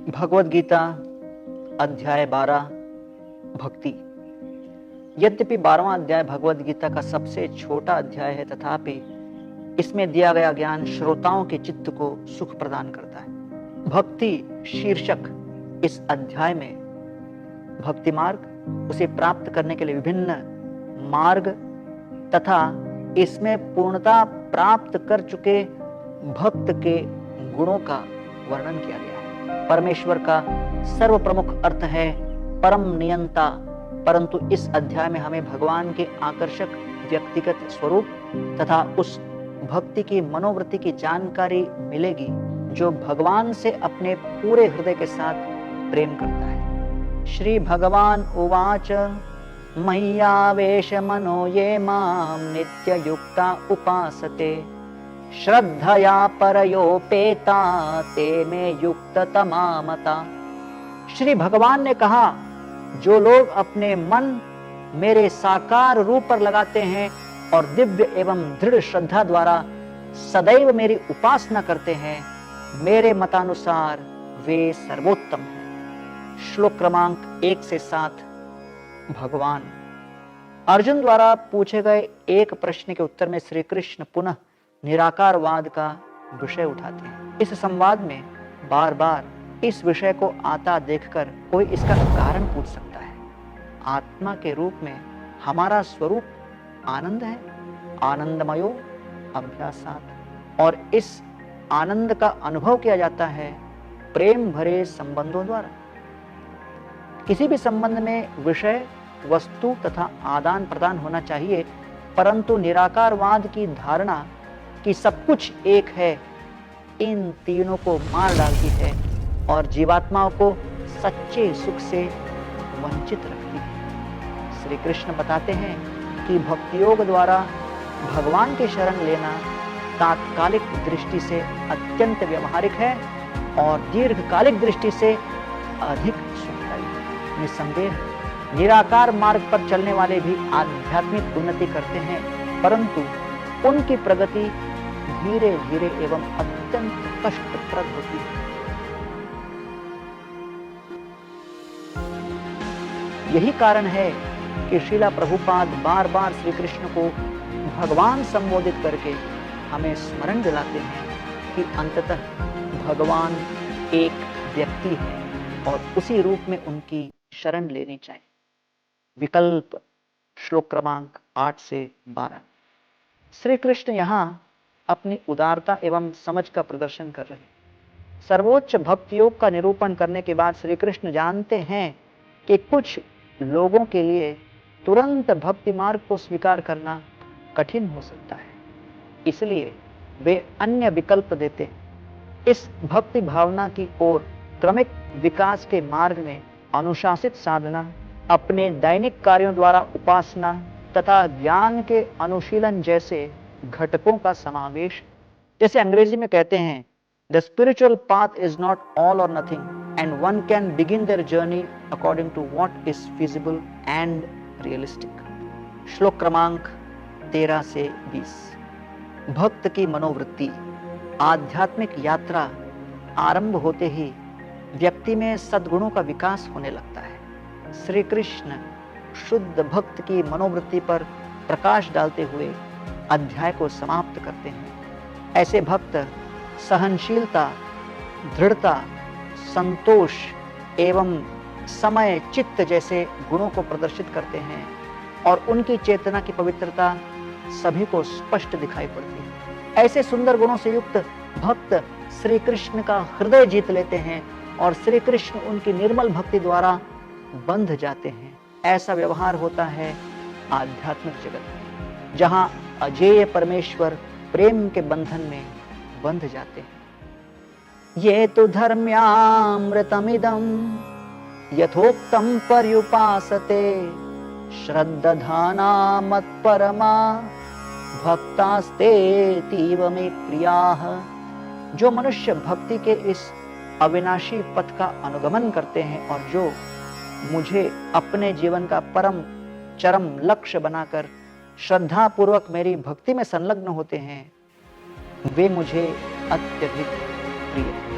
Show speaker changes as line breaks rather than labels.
भगवद गीता अध्याय 12 भक्ति। यद्यपि 12वां अध्याय भगवद गीता का सबसे छोटा अध्याय है, तथापि इसमें दिया गया ज्ञान श्रोताओं के चित्त को सुख प्रदान करता है। भक्ति शीर्षक इस अध्याय में भक्ति मार्ग, उसे प्राप्त करने के लिए विभिन्न मार्ग तथा इसमें पूर्णता प्राप्त कर चुके भक्त के गुणों का वर्णन किया गया है। परमेश्वर का सर्व प्रमुख अर्थ है परम नियंता, परंतु इस अध्याय में हमें भगवान के आकर्षक व्यक्तिगत स्वरूप तथा उस भक्ति की मनोवृत्ति की जानकारी मिलेगी जो भगवान से अपने पूरे हृदय के साथ प्रेम करता है। श्री भगवान उवाच मय्यावेश मनो ये माम नित्य युक्ता उपासते श्रद्धया परयोपेता ते में युक्त तमामता। श्री भगवान ने कहा, जो लोग अपने मन मेरे साकार रूप पर लगाते हैं और दिव्य एवं दृढ़ श्रद्धा द्वारा सदैव मेरी उपासना करते हैं, मेरे मतानुसार वे सर्वोत्तम हैं। श्लोक क्रमांक 1 से 7। भगवान अर्जुन द्वारा पूछे गए एक प्रश्न के उत्तर में श्री कृष्ण पुनः निराकारवाद का विषय उठाते हैं। इस संवाद में बार बार इस विषय को आता देखकर कोई इसका कारण पूछ सकता है। आत्मा के रूप में हमारा स्वरूप आनंद है, आनंदमयो अभ्यासात्, और इस आनंद का अनुभव किया जाता है प्रेम भरे संबंधों द्वारा। किसी भी संबंध में विषय, वस्तु तथा आदान प्रदान होना चाहिए, परंतु निराकारवाद की धारणा कि सब कुछ एक है इन तीनों को मार डालती है और जीवात्माओं को सच्चे सुख से वंचित रखती है। श्री कृष्ण बताते हैं कि भक्ति योग द्वारा भगवान के शरण लेना तात्कालिक दृष्टि से अत्यंत व्यवहारिक है और दीर्घकालिक दृष्टि से अधिक सुखदायी है। निसंदेह निराकार मार्ग पर चलने वाले भी आध्यात्मिक उन्नति करते हैं, परंतु उनकी प्रगति धीरे धीरे एवं अत्यंत कष्टप्रद होती है। यही कारण है कि श्रीला प्रभुपाद बार बार श्री कृष्ण को भगवान संबोधित करके हमें स्मरण दिलाते हैं कि अंततः भगवान एक व्यक्ति है और उसी रूप में उनकी शरण लेनी चाहिए। विकल्प श्लोक क्रमांक 8 से 12। श्री कृष्ण यहाँ अपनी उदारता एवं समझ का प्रदर्शन कर रहे हैं। सर्वोच्च भक्ति योग का निरूपण करने के बाद श्री कृष्ण जानते हैं कि कुछ लोगों के लिए तुरंत भक्ति मार्ग को स्वीकार करना कठिन हो सकता है, इसलिए वे अन्य विकल्प देते हैं। इस भक्ति भावना की ओर क्रमिक विकास के मार्ग में अनुशासित साधना, अपने दैनिक कार्यों द्वारा उपासना तथा ज्ञान के अनुशीलन जैसे घटकों का समावेश। जैसे अंग्रेजी में कहते हैं, the spiritual path is not all or nothing and one can begin their journey according to what is feasible and realistic. श्लोक क्रमांक 13 से 20। भक्त की मनोवृत्ति। आध्यात्मिक यात्रा आरंभ होते ही व्यक्ति में सद्गुणों का विकास होने लगता है। श्री कृष्ण शुद्ध भक्त की मनोवृत्ति पर प्रकाश डालते हुए अध्याय को समाप्त करते हैं। ऐसे भक्त सहनशीलता, दृढ़ता, संतोष एवं समय चित्त जैसे गुणों को प्रदर्शित करते हैं और उनकी चेतना की पवित्रता सभी को स्पष्ट दिखाई पड़ती है। ऐसे सुंदर गुणों से युक्त भक्त श्री कृष्ण का हृदय जीत लेते हैं और श्री कृष्ण उनकी निर्मल भक्ति द्वारा बंध जाते हैं। ऐसा व्यवहार होता है आध्यात्मिक जगत में, जहां अजेय परमेश्वर प्रेम के बंधन में बंध जाते हैं। ये तो धर्म्यामृतमिदं यथोक्तं पर्युपासते श्रद्धाना मत्परमा भक्तास्तेतीव मे प्रियाः। जो मनुष्य भक्ति के इस अविनाशी पथ का अनुगमन करते हैं और जो मुझे अपने जीवन का परम चरम लक्ष्य बनाकर श्रद्धा पूर्वक मेरी भक्ति में संलग्न होते हैं, वे मुझे अत्यधिक प्रिय हैं।